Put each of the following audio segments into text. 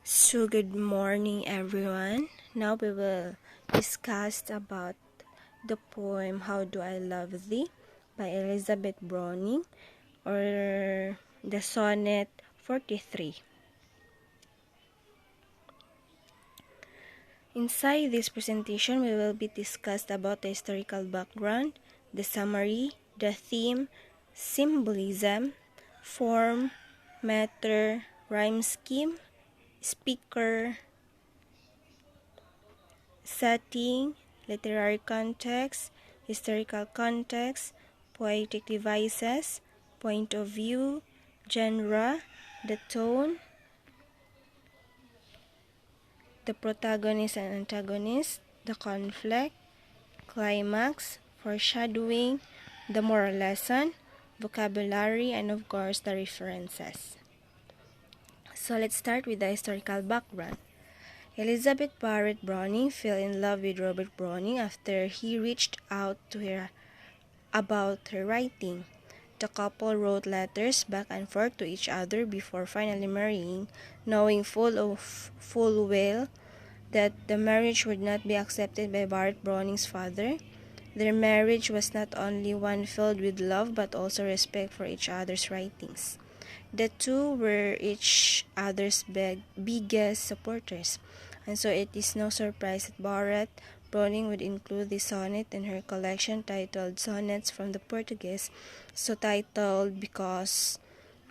So good morning everyone. Now we will discuss about the poem How Do I Love Thee by Elizabeth Browning, or the Sonnet 43. Inside this presentation we will be discussed about the historical background, the summary, the theme, symbolism, form, matter, rhyme scheme, speaker, setting, literary context, historical context, poetic devices, point of view, genre, the tone, the protagonist and antagonist, the conflict, climax, foreshadowing, the moral lesson, vocabulary, and of course the references. So let's start with the historical background. Elizabeth Barrett Browning fell in love with Robert Browning after he reached out to her about her writing. The couple wrote letters back and forth to each other before finally marrying, knowing full well that the marriage would not be accepted by Barrett Browning's father. Their marriage was not only one filled with love but also respect for each other's writings. The two were each other's biggest supporters, and so it is no surprise that Barrett Browning would include the sonnet in her collection titled Sonnets from the Portuguese, so titled because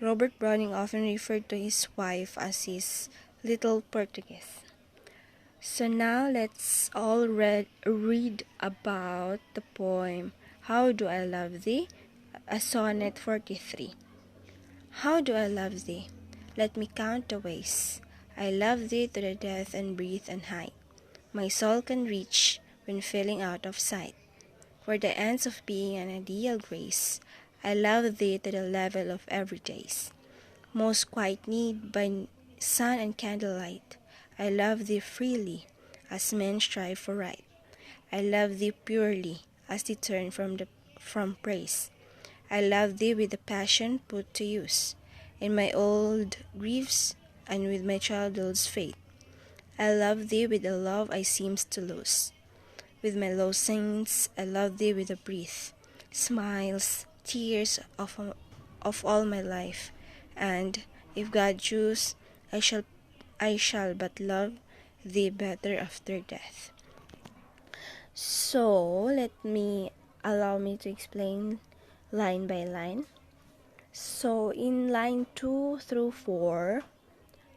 Robert Browning often referred to his wife as his little Portuguese. So now let's all read about the poem How Do I Love Thee, a sonnet 43. How do I love thee? Let me count the ways. I love thee to the depth and breadth and height my soul can reach when feeling out of sight. For the ends of being an ideal grace, I love thee to the level of everydays. Most quite need by sun and candlelight, I love thee freely, as men strive for right. I love thee purely, as they turn from praise. I love thee with the passion put to use, in my old griefs and with my childhood's faith. I love thee with a love I seems to lose. With my low saints, I love thee with a breath, smiles, tears of all my life, and if God choose, I shall but love thee better after death. So allow me to explain line by line. So in line 2 through 4,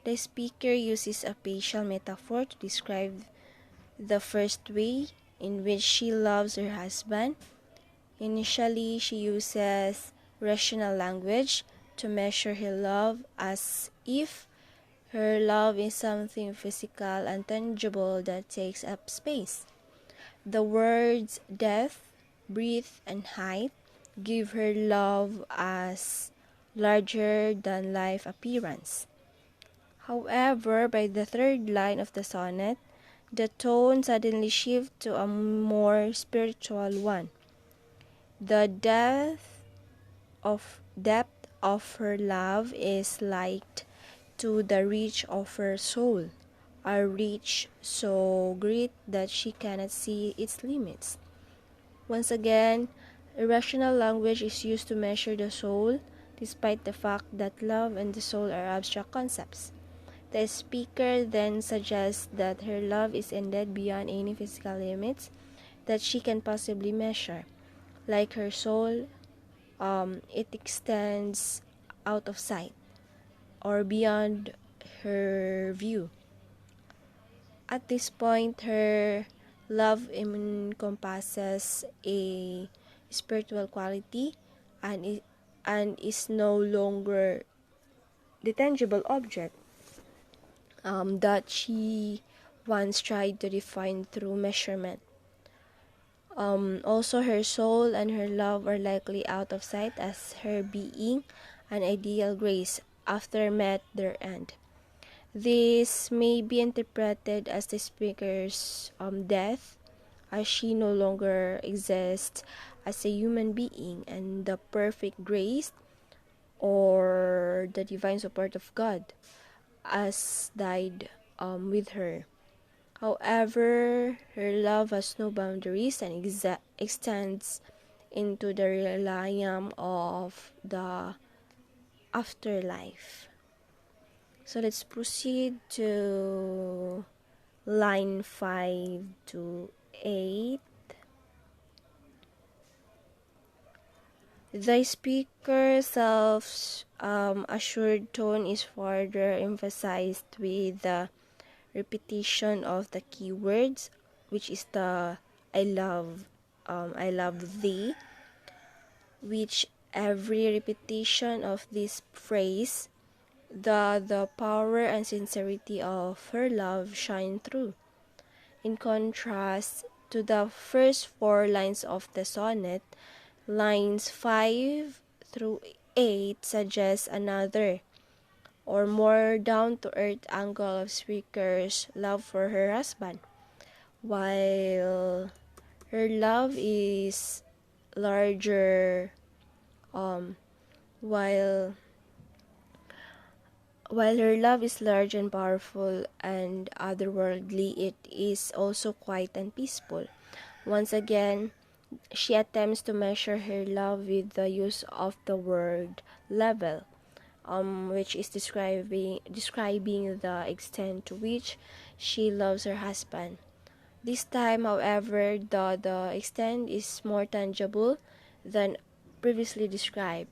the speaker uses a facial metaphor to describe the first way in which she loves her husband. Initially, she uses rational language to measure her love as if her love is something physical and tangible that takes up space. The words depth, breadth, and height give her love as larger than life appearance. However, by the third line of the sonnet, the tone suddenly shifts to a more spiritual one. The depth of her love is like to the reach of her soul, a reach so great that she cannot see its limits. Once again, irrational language is used to measure the soul, despite the fact that love and the soul are abstract concepts. The speaker then suggests that her love is ended beyond any physical limits that she can possibly measure. Like her soul, it extends out of sight or beyond her view. At this point, her love encompasses a spiritual quality and is no longer the tangible object that she once tried to define through measurement. Also, her soul and her love are likely out of sight as her being an ideal grace after met their end. This may be interpreted as the speaker's death, as she no longer exists as a human being, and the perfect grace or the divine support of God as died with her. However, her love has no boundaries and extends into the realm of the afterlife. So let's proceed to line 5 to 8. The speaker's self-assured tone is further emphasized with the repetition of the keywords, which is the I love thee, which every repetition of this phrase, the power and sincerity of her love shine through. In contrast to the first 4 lines of the sonnet, lines 5 through 8 suggest another or more down-to-earth angle of speaker's love for her husband. While her love is larger, while her love is large and powerful and otherworldly, it is also quiet and peaceful. Once again, she attempts to measure her love with the use of the word level, which is describing the extent to which she loves her husband. This time, however, the extent is more tangible than previously described.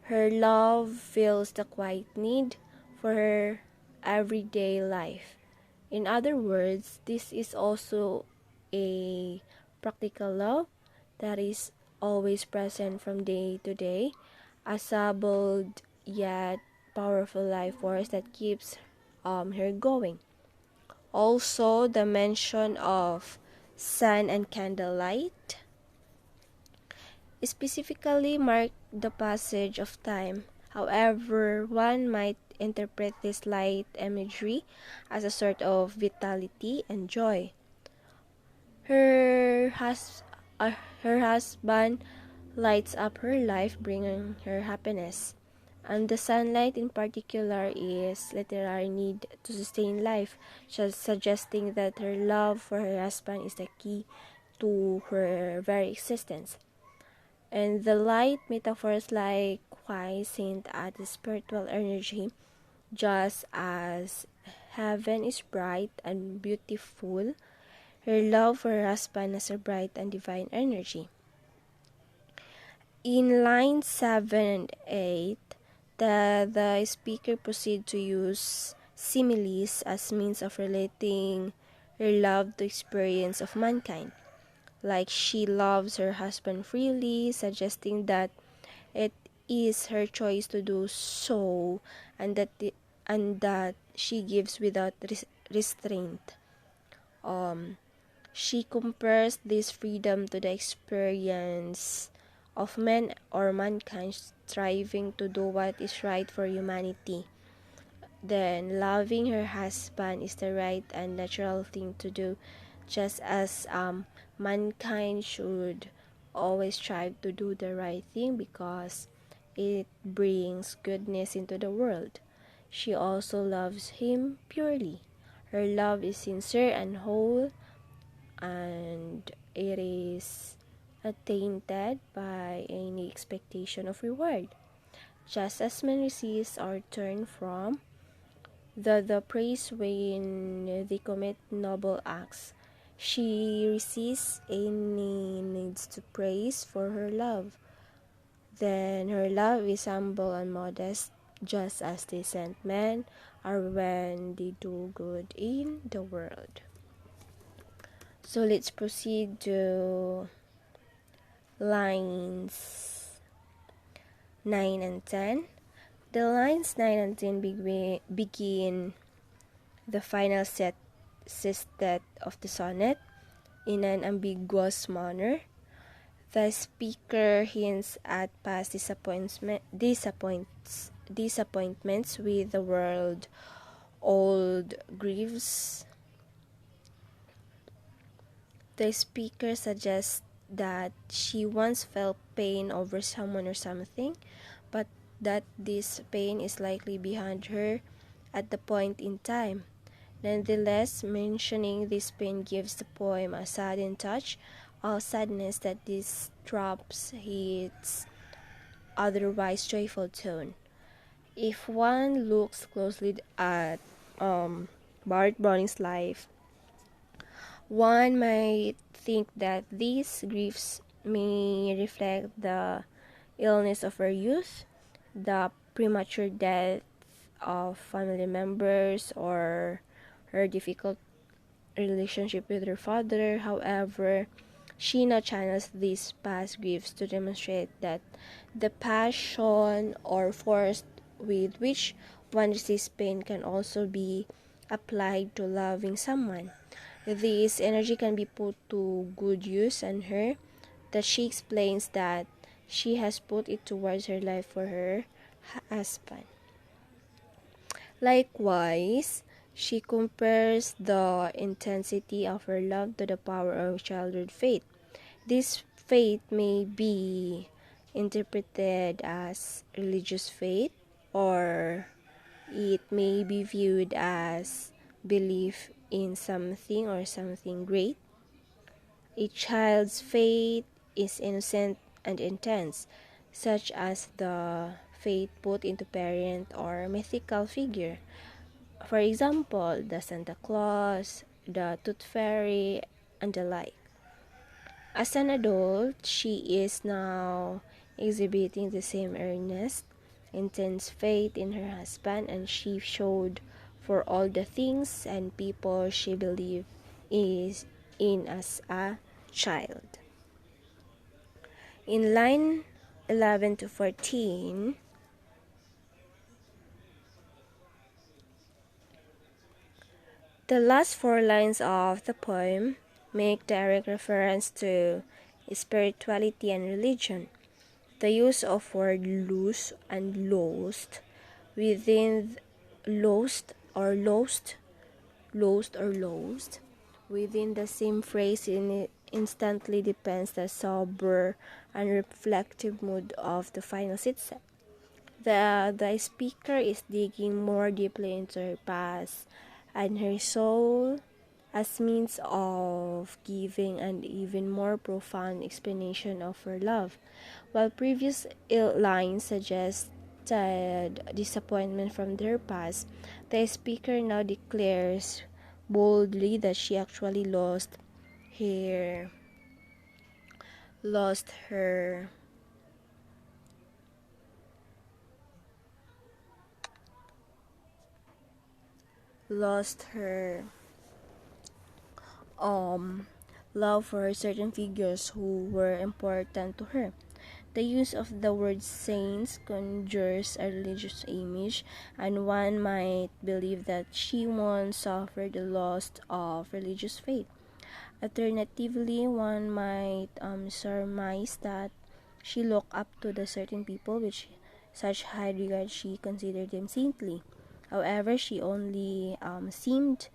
Her love fills the quiet need for her everyday life. In other words, this is also a practical love that is always present from day to day, a bold yet powerful life force that keeps her going. Also, the mention of sun and candlelight specifically mark the passage of time. However, one might interpret this light imagery as a sort of vitality and joy. Her, hus- her husband lights up her life, bringing her happiness. And the sunlight in particular is literary need to sustain life, just suggesting that her love for her husband is the key to her very existence. And the light metaphors likewise hint at the spiritual energy, just as heaven is bright and beautiful. Her love for her husband has a bright and divine energy. In lines 7 and 8, the speaker proceeds to use similes as means of relating her love to experience of mankind. Like she loves her husband freely, suggesting that it is her choice to do so, and that she gives without restraint. She compares this freedom to the experience of men or mankind striving to do what is right for humanity. Then, loving her husband is the right and natural thing to do, just as mankind should always strive to do the right thing because it brings goodness into the world. She also loves him purely. Her love is sincere and whole, and it is attainted by any expectation of reward. Just as men resist or turn from the praise when they commit noble acts, she resists any needs to praise for her love. Then her love is humble and modest, just as decent men are when they do good in the world. So let's proceed to lines 9 and 10. The lines 9 and 10 begin the final sestet of the sonnet in an ambiguous manner. The speaker hints at past disappointments with the world, old griefs. The speaker suggests that she once felt pain over someone or something, but that this pain is likely behind her at the point in time. Nonetheless, mentioning this pain gives the poem a sudden touch of sadness that disrupts its otherwise joyful tone. If one looks closely at Barrett Browning's life, one might think that these griefs may reflect the illness of her youth, the premature death of family members, or her difficult relationship with her father. However, she now channels these past griefs to demonstrate that the passion or force with which one resists pain can also be applied to loving someone. This energy can be put to good use on her, that she explains that she has put it towards her life for her husband. Likewise, she compares the intensity of her love to the power of childhood faith. This faith may be interpreted as religious faith, or it may be viewed as belief in something or something great. A child's faith is innocent and intense, such as the faith put into parent or mythical figure. For example, the Santa Claus, the Tooth Fairy, and the like. As an adult, she is now exhibiting the same earnest, intense faith in her husband, and she showed for all the things and people she believed is in as a child. In line 11 to 14, the last four lines of the poem make direct reference to spirituality and religion. The use of word loose and lost within lost within the same phrase instantly depends the sober and reflective mood of the final itself. The speaker is digging more deeply into her past and her soul as means of giving an even more profound explanation of her love. While previous lines suggested disappointment from her past, the speaker now declares boldly that she actually lost her lost her love for certain figures who were important to her. The use of the word saints conjures a religious image, and one might believe that she once suffered the loss of religious faith. Alternatively, one might surmise that she looked up to the certain people which such high regard she considered them saintly. However, she only seemed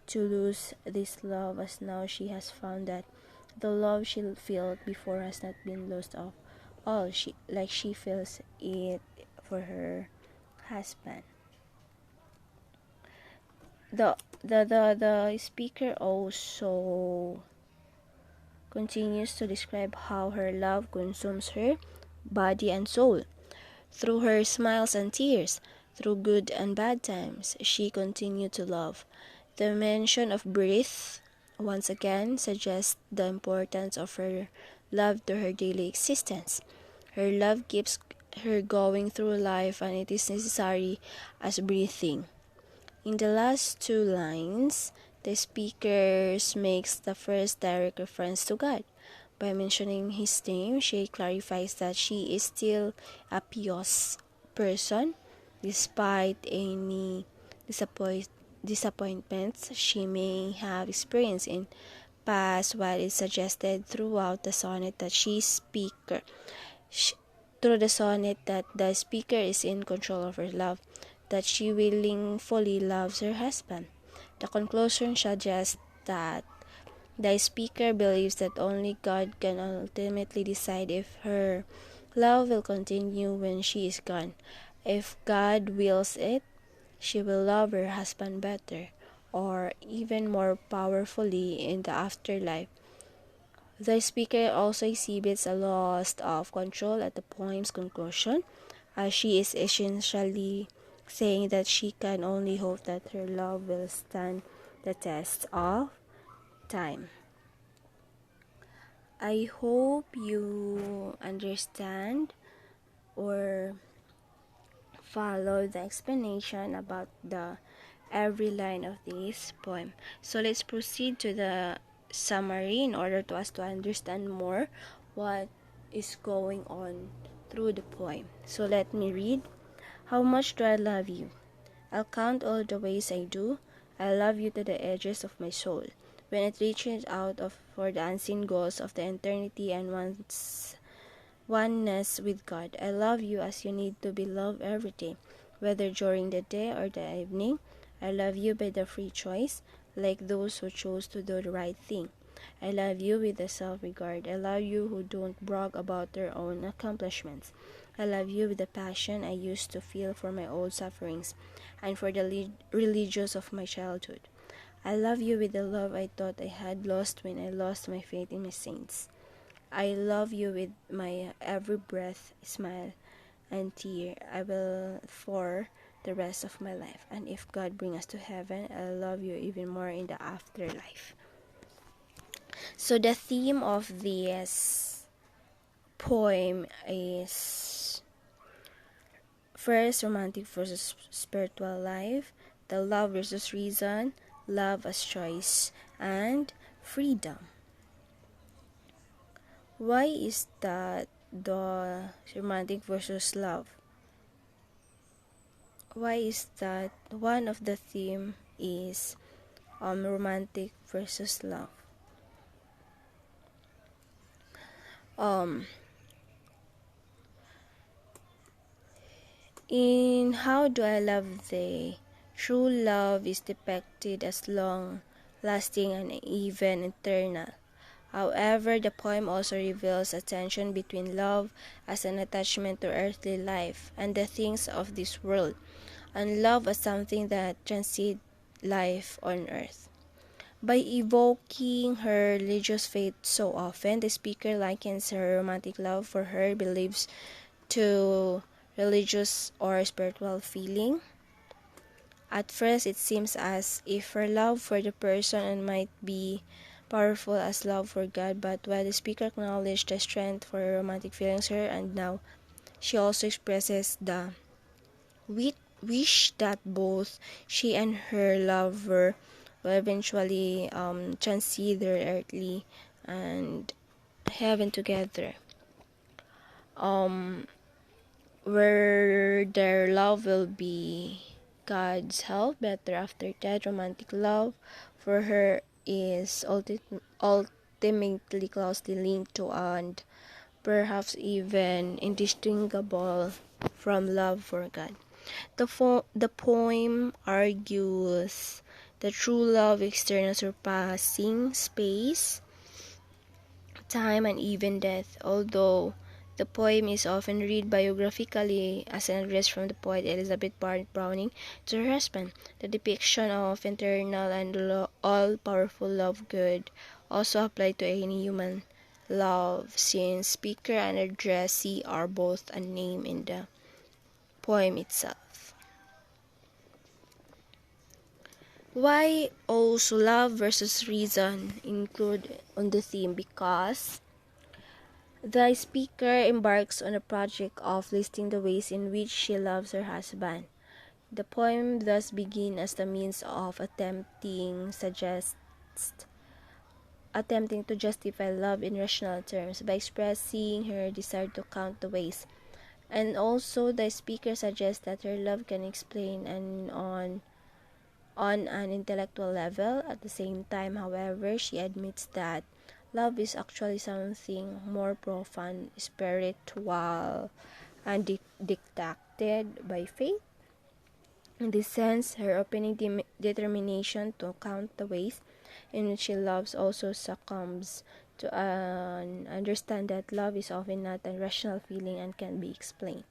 to lose this love, as now she has found that the love she felt before has not been lost of all, she feels it for her husband. The speaker also continues to describe how her love consumes her body and soul. Through her smiles and tears, through good and bad times, she continued to love. The mention of breath once again suggests the importance of her love to her daily existence. Her love keeps her going through life, and it is necessary as breathing. In the last two lines, the speaker makes the first direct reference to God. By mentioning his name, she clarifies that she is still a pious person, despite any disappointments she may have experienced in past, while it suggested throughout the sonnet that through the sonnet that the speaker is in control of her love, that she willingly loves her husband. The conclusion suggests that the speaker believes that only God can ultimately decide if her love will continue when she is gone. If God wills it, she will love her husband better, or even more powerfully in the afterlife. The speaker also exhibits a loss of control at the poem's conclusion, as she is essentially saying that she can only hope that her love will stand the test of time. I hope you understand or follow the explanation about the every line of this poem. So let's proceed to the summary in order to us to understand more what is going on through the poem. So let me read. How much do I love you? I'll count all the ways I do. I love you to the edges of my soul. When it reaches out of for the unseen goals of the eternity and oneness with God. I love you as you need to be loved every day, whether during the day or the evening. I love you by the free choice, like those who chose to do the right thing. I love you with the self-regard. I love you who don't brag about their own accomplishments. I love you with the passion I used to feel for my old sufferings and for the religious of my childhood. I love you with the love I thought I had lost when I lost my faith in my saints. I love you with my every breath, smile, and tear. I will for the rest of my life. And if God bring us to heaven, I'll love you even more in the afterlife. So the theme of this poem is first romantic versus spiritual life, the love versus reason, love as choice, and freedom. Why is that the romantic versus love? Why is that one of the theme is romantic versus love? In How Do I Love Thee, true love is depicted as long lasting and even eternal. However, the poem also reveals a tension between love as an attachment to earthly life and the things of this world, and love as something that transcends life on earth. By evoking her religious faith so often, the speaker likens her romantic love for her beliefs to religious or spiritual feeling. At first, it seems as if her love for the person might be powerful as love for God, but while the speaker acknowledged the strength for her romantic feelings her and now, she also expresses the wish that both she and her lover will eventually transcend their earthly and heaven together. Where their love will be God's help better after that. Romantic love for her is ultimately closely linked to and perhaps even indistinguishable from love for God. The poem argues that true love external surpassing space, time, and even death, although the poem is often read biographically as an address from the poet Elizabeth Barrett Browning to her husband. The depiction of eternal and all-powerful love could also apply to any human love, since speaker and addressee are both a name in the poem itself. Why also love versus reason include on the theme? Because the speaker embarks on a project of listing the ways in which she loves her husband. The poem thus begins as the means of attempting to justify love in rational terms by expressing her desire to count the ways. And also the speaker suggests that her love can explain and on an intellectual level. At the same time, however, she admits that love is actually something more profound, spiritual, and dictated by faith. In this sense, her opening determination to count the ways in which she loves also succumbs to understand that love is often not a rational feeling and can be explained.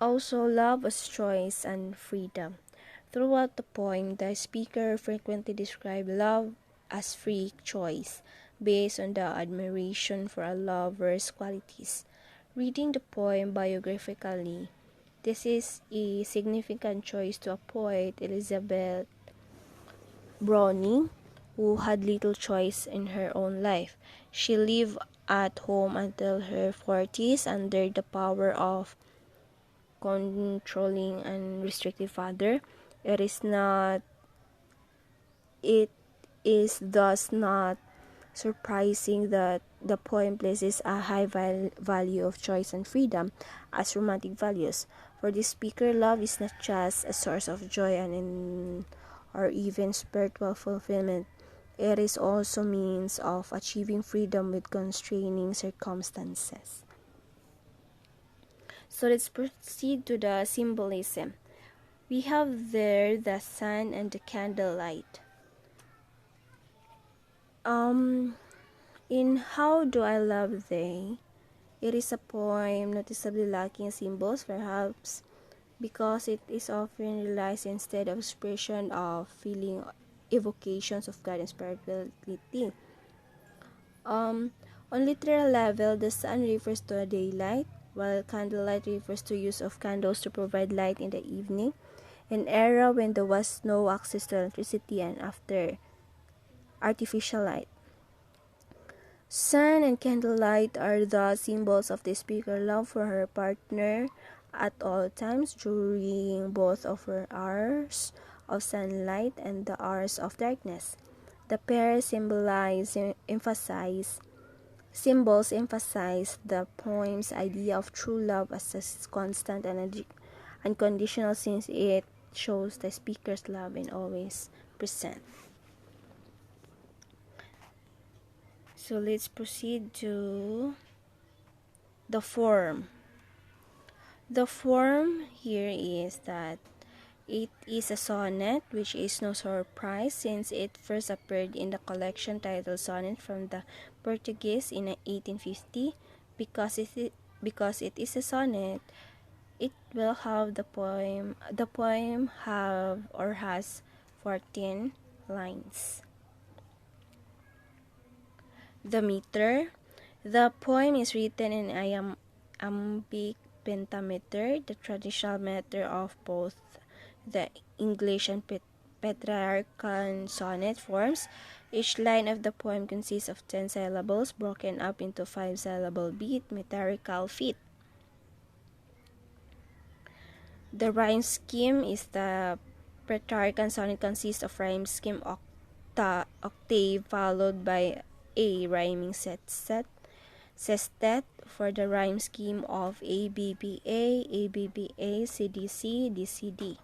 Also, love as choice and freedom. Throughout the poem, the speaker frequently describes love as free choice, based on the admiration for a lover's qualities. Reading the poem biographically, this is a significant choice to a poet, Elizabeth Browning, who had little choice in her own life. She lived at home until her 40s under the power of controlling and restrictive father. It is not it is thus not surprising that the poem places a high value of choice and freedom as romantic values. For the speaker, love is not just a source of joy or even spiritual fulfillment. It is also means of achieving freedom with constraining circumstances. So let's proceed to the symbolism. We have there the sun and the candlelight. In How Do I Love Thee, it is a poem noticeably lacking symbols, perhaps because it is often realized instead of expression of feeling, evocations of God and spirituality. On literal level, the sun refers to a daylight, while candlelight refers to use of candles to provide light in the evening, an era when there was no access to electricity and after artificial light. Sun and candlelight are the symbols of the speaker's love for her partner at all times during both of her hours of sunlight and the hours of darkness. The pair symbols emphasize the poem's idea of true love as a constant and unconditional, since it shows the speaker's love and always present. So let's proceed to the form. The form here is that it is a sonnet, which is no surprise since it first appeared in the collection titled Sonnet from the Portuguese in 1850. Because it is a sonnet, it will have the poem have or has 14 lines. The meter. The poem is written in iambic pentameter, the traditional meter of both the English and Petrarchan sonnet forms. Each line of the poem consists of 10 syllables broken up into 5-syllable beat metrical feet. The rhyme scheme is the Petrarchan sonnet consists of rhyme scheme octave followed by a rhyming sestet for the rhyme scheme of ABBA, ABBA, CDC, DCD.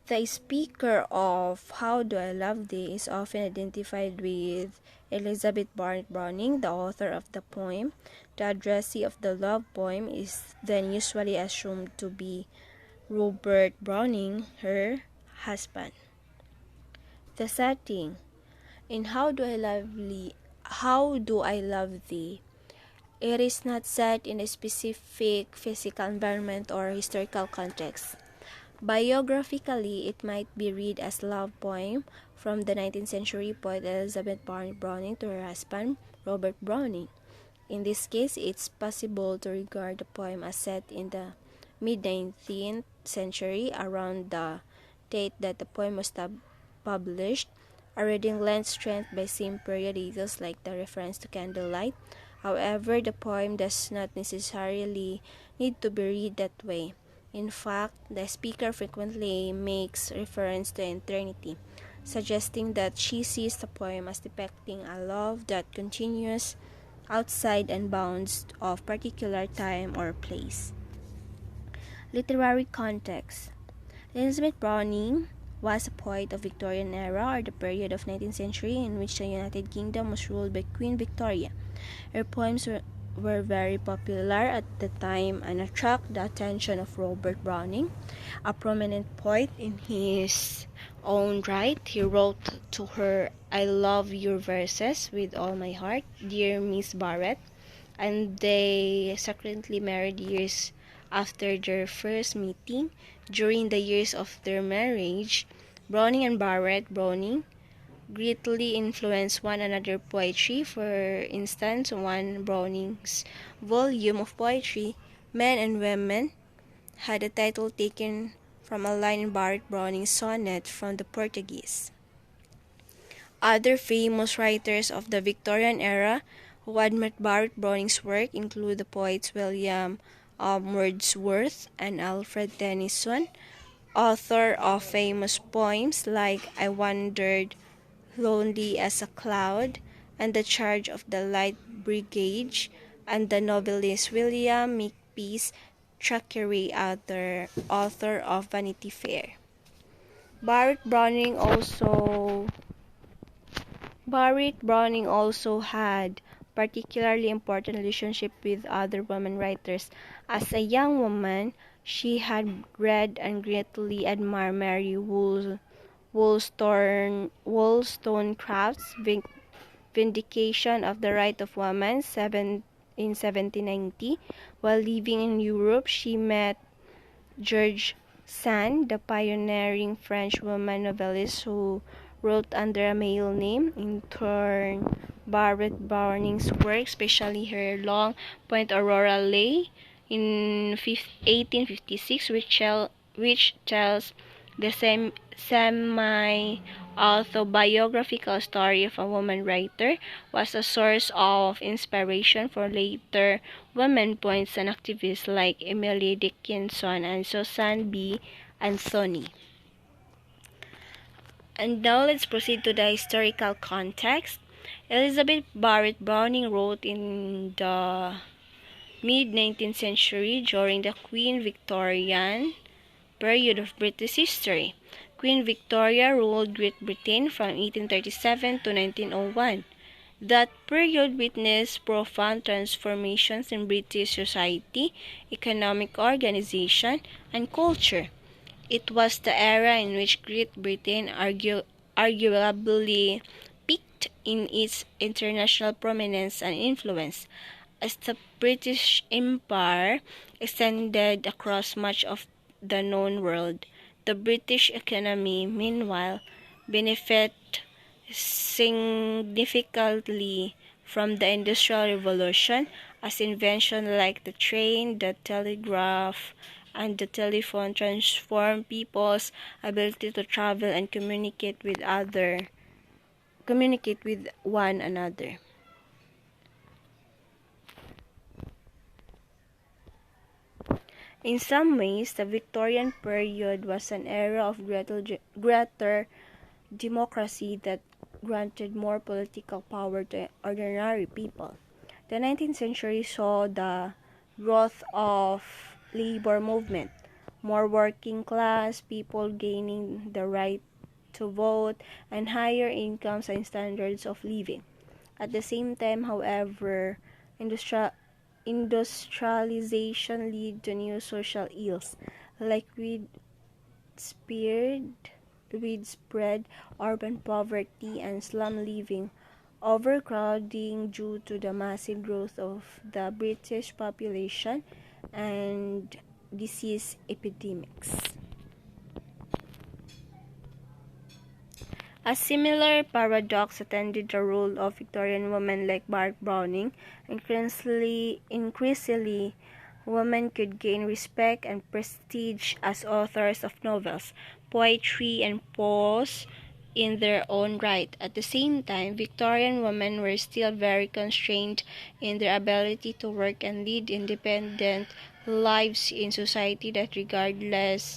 The speaker of How Do I Love Thee is often identified with Elizabeth Browning, the author of the poem. The addressee of the love poem is then usually assumed to be Robert Browning, her husband. The setting. In How Do I Love Thee, it is not set in a specific physical environment or historical context. Biographically, it might be read as a love poem from the 19th century poet Elizabeth Browning to her husband, Robert Browning. In this case, it's possible to regard the poem as set in the mid-19th century, around the date that the poem was published. A reading lends strength by same period details like the reference to candlelight. However, the poem does not necessarily need to be read that way. In fact, the speaker frequently makes reference to eternity, suggesting that she sees the poem as depicting a love that continues outside and bounds of particular time or place. Literary context. Elizabeth Browning was a poet of Victorian era, or the period of 19th century in which the United Kingdom was ruled by Queen Victoria. Her poems were very popular at the time and attract the attention of Robert Browning, a prominent poet in his own right. He wrote to her, "I love your verses with all my heart, dear Miss Barrett. and they secretly married years after their first meeting. During the years of their marriage, Browning and Barrett Browning greatly influenced one another's poetry. For instance, one Browning's volume of poetry, Men and Women, had a title taken from a line in Barrett Browning's sonnet from the Portuguese. Other famous writers of the Victorian era who admired Barrett Browning's work include the poets William Wordsworth and Alfred Tennyson, author of famous poems like I Wandered Lonely as a Cloud and The Charge of the Light Brigade, and the novelist William Makepeace Thackeray, author of Vanity Fair. Barrett Browning also had particularly important relationship with other women writers. As a young woman, she had read and greatly admired Mary Wollstonecraft's Vindication of the Right of Woman in 1790. While living in Europe, she met George Sand, the pioneering French woman novelist who wrote under a male name. In turn, Barrett Browning's work, especially her long Point Aurora Lay in 1856, which tells the semi-autobiographical story of a woman writer, was a source of inspiration for later women poets and activists like Emily Dickinson and Susan B. Anthony. And now let's proceed to the historical context. Elizabeth Barrett Browning wrote in the mid-19th century during the Queen Victorian period of British history. Queen Victoria ruled Great Britain from 1837 to 1901. That period witnessed profound transformations in British society, economic organization, and culture. It was the era in which Great Britain arguably peaked in its international prominence and influence, as the British Empire extended across much of the known world. The British economy, meanwhile, benefited significantly from the Industrial Revolution, as inventions like the train, the telegraph, and the telephone transformed people's ability to travel and communicate with one another. In some ways, the Victorian period was an era of greater democracy that granted more political power to ordinary people. The 19th century saw the growth of labor movement, more working class people gaining the right to vote, and higher incomes and standards of living. At the same time, however, industrialization led to new social ills, like widespread urban poverty and slum living, overcrowding due to the massive growth of the British population, and disease epidemics. A similar paradox attended the role of Victorian women like Barrett Browning. Increasingly, women could gain respect and prestige as authors of novels, poetry, and prose in their own right. At the same time, Victorian women were still very constrained in their ability to work and lead independent lives in society that regarded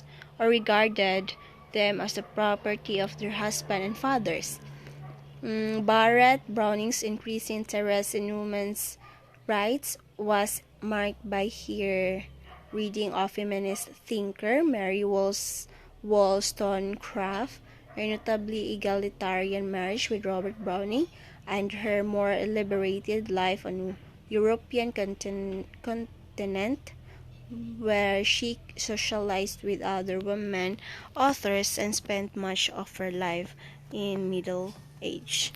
them as the property of their husband and fathers. Barrett Browning's increasing interest in women's rights was marked by her reading of feminist thinker Mary Wollstonecraft, her notably egalitarian marriage with Robert Browning, and her more elaborated life on European continent, where she socialized with other women authors and spent much of her life in middle age.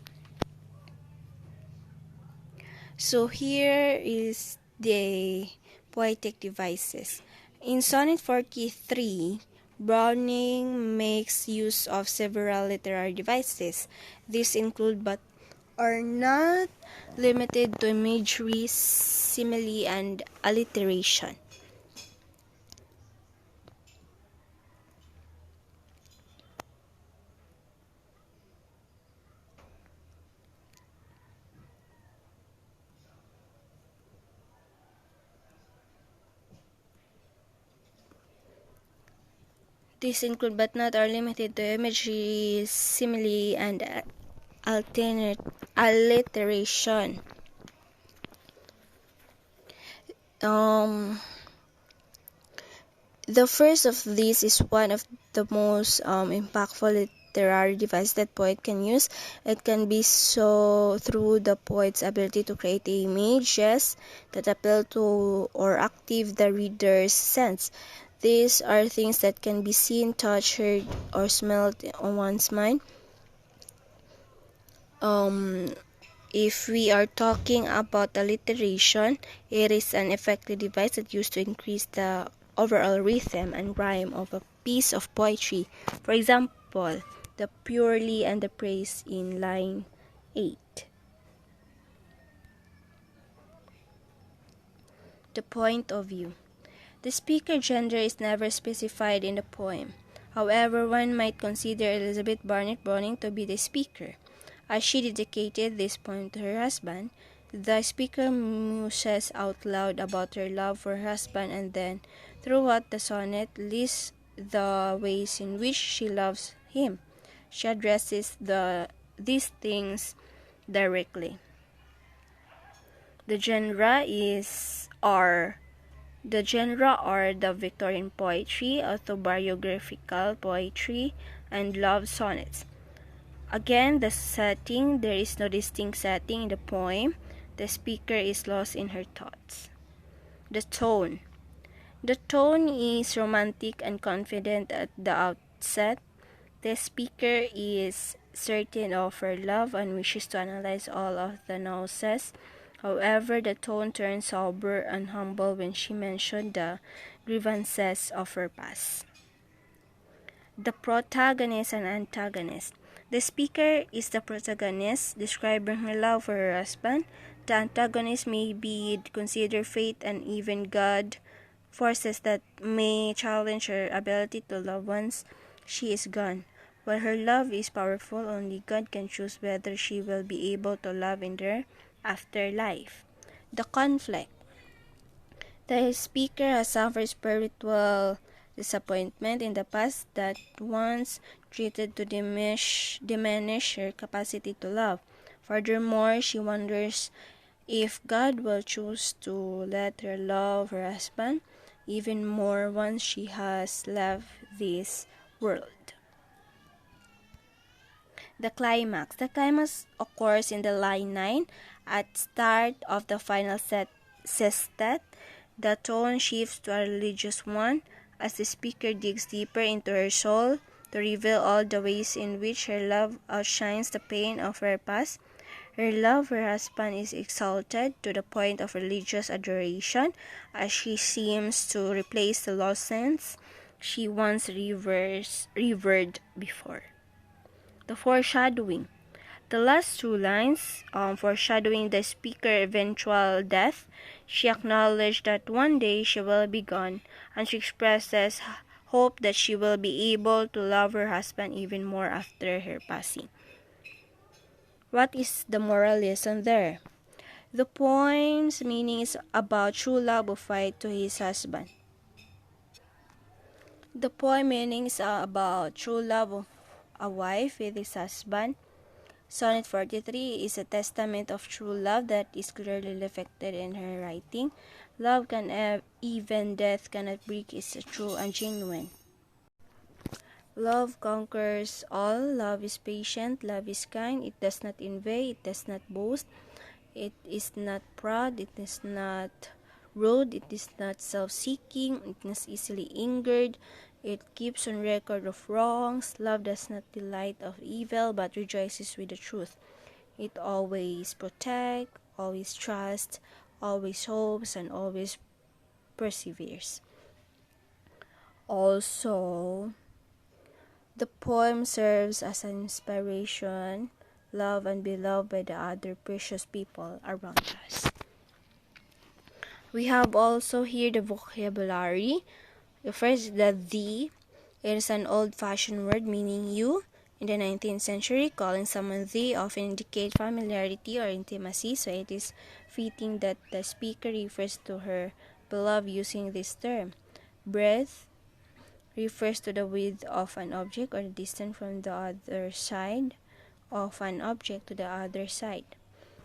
So here is the poetic devices. In Sonnet 43, Browning makes use of several literary devices. These include but are not limited to imagery, simile, and alliteration. These include but not are limited to imagery, simile, and alliteration. Um, the first of these is one of the most impactful literary devices that poet can use. It can be so through the poet's ability to create images that appeal to or active the reader's sense. These are things that can be seen, touched, heard, or smelled on one's mind. If we are talking about alliteration, it is an effective device that used to increase the overall rhythm and rhyme of a piece of poetry. For example, the purely and the praise in line 8. The point of view. The speaker gender is never specified in the poem. However, one might consider Elizabeth Barnett Browning to be the speaker. As she dedicated this poem to her husband, the speaker muses out loud about her love for her husband, and then, throughout the sonnet, lists the ways in which she loves him. She addresses these things directly. The genre are the Victorian poetry, autobiographical poetry, and love sonnets. Again, the setting, there is no distinct setting in the poem. The speaker is lost in her thoughts. The tone. The tone is romantic and confident at the outset. The speaker is certain of her love and wishes to analyze all of the nuances. However, the tone turns sober and humble when she mentioned the grievances of her past. The protagonist and antagonist. The speaker is the protagonist, describing her love for her husband. The antagonist may be considered fate and even God, forces that may challenge her ability to love once she is gone. While her love is powerful, only God can choose whether she will be able to love in the afterlife. The conflict. The speaker has suffered spiritual disappointment in the past that once treated to diminish her capacity to love. Furthermore, she wonders if God will choose to let her love her husband even more once she has left this world. The climax. The climax occurs in the line 9 at start of the final sestet. The tone shifts to a religious one as the speaker digs deeper into her soul to reveal all the ways in which her love outshines the pain of her past. Her love for her husband is exalted to the point of religious adoration as she seems to replace the lost sense she once revered before. The foreshadowing. The last two lines, foreshadowing the speaker's eventual death, she acknowledged that one day she will be gone, and she expresses hope that she will be able to love her husband even more after her passing. What is the moral lesson there? The poem's meaning is about true love of fight to his husband. The poem meaning is about true love of a wife with his husband. Sonnet 43 is a testament of true love that is clearly reflected in her writing. Love can even death cannot break is true and genuine. Love conquers all. Love is patient. Love is kind. It does not envy. It does not boast. It is not proud. It is not rude. It is not self-seeking. It is not easily angered. It keeps on record of wrongs. Love does not delight of evil, but rejoices with the truth. It always protects, always trusts, always hopes, and always perseveres. Also, the poem serves as an inspiration, loved and beloved by the other precious people around us. We have also here the vocabulary. The first, the. It is an old-fashioned word meaning you. In the 19th century, calling someone thee often indicates familiarity or intimacy, so it is fitting that the speaker refers to her beloved using this term. Breadth refers to the width of an object or the distance from the other side of an object to the other side.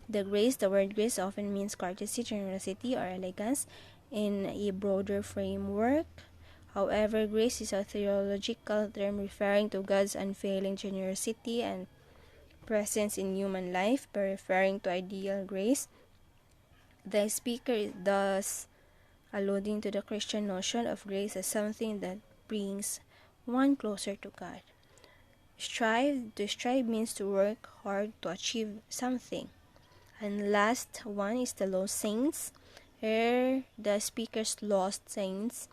The word grace often means courtesy, generosity, or elegance in a broader framework. However, grace is a theological term referring to God's unfailing generosity and presence in human life. By referring to ideal grace, the speaker is thus alluding to the Christian notion of grace as something that brings one closer to God. To strive means to work hard to achieve something. And last one is the lost saints. Here, the speaker's lost saints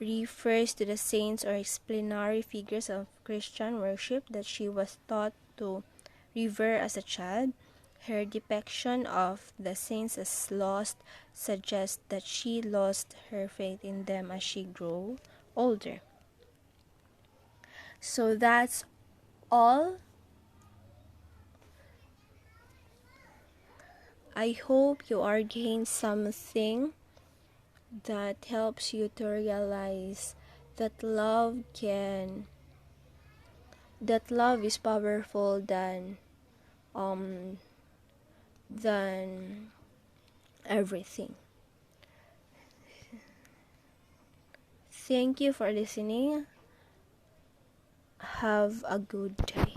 refers to the saints or explanatory figures of Christian worship that she was taught to revere as a child. Her depiction of the saints as lost suggests that she lost her faith in them as she grew older. So that's all. I hope you are gained something that helps you to realize that love is powerful than everything. Thank you for listening. Have a good day.